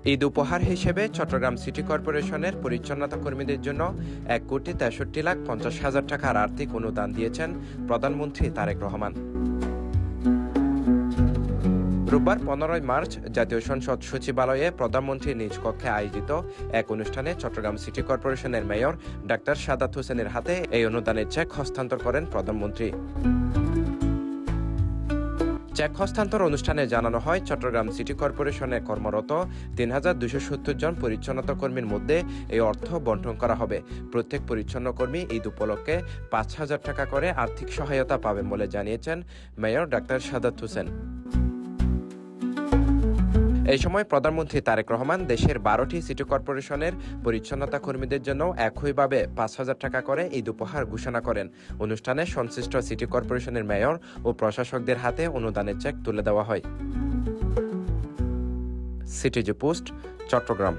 ঈদ উপহার হিসেবে চট্টগ্রাম সিটি কর্পোরেশনের পরিচ্ছন্নতা কর্মীদের জন্য ১,৬৩,৫০,০০০ টাকার আর্থিক অনুদান দিয়েছেন প্রধানমন্ত্রী তারেক রহমান। রোববার ১৫ মার্চ জাতীয় সংসদ সচিবালয়ে প্রধানমন্ত্রীর নিজ কক্ষে আয়োজিত এক অনুষ্ঠানে চট্টগ্রাম সিটি কর্পোরেশনের মেয়র ডাক্তার সাদাত হোসেনের হাতে এই অনুদানের চেক হস্তান্তর করেন প্রধানমন্ত্রী। চেক হস্তান্তর অনুষ্ঠানে জানানো হয়, চট্টগ্রাম সিটি কর্পোরেশনে কর্মরত ৩,২৭০ জন পরিচ্ছন্নতা কর্মীর মধ্যে এই অর্থ বণ্টন করা হবে। প্রত্যেক পরিচ্ছন্ন কর্মী ঈদ উপলক্ষে ৫,০০০ টাকা করে আর্থিক সহায়তা পাবেন বলে জানিয়েছেন মেয়র ডাক্তার সাদাত হোসেন। এই সময় প্রধানমন্ত্রী তারেক রহমান দেশের ১২টি সিটি কর্পোরেশনের পরিচ্ছন্নতা কর্মীদের জন্য একইভাবে ৫,০০০ টাকা করে ঈদ উপহার ঘোষণা করেন। অনুষ্ঠানে সংশ্লিষ্ট সিটি কর্পোরেশনের মেয়র ও প্রশাসকদের হাতে অনুদানের চেক তুলে দেওয়া হয়। CTG post, Chittagong.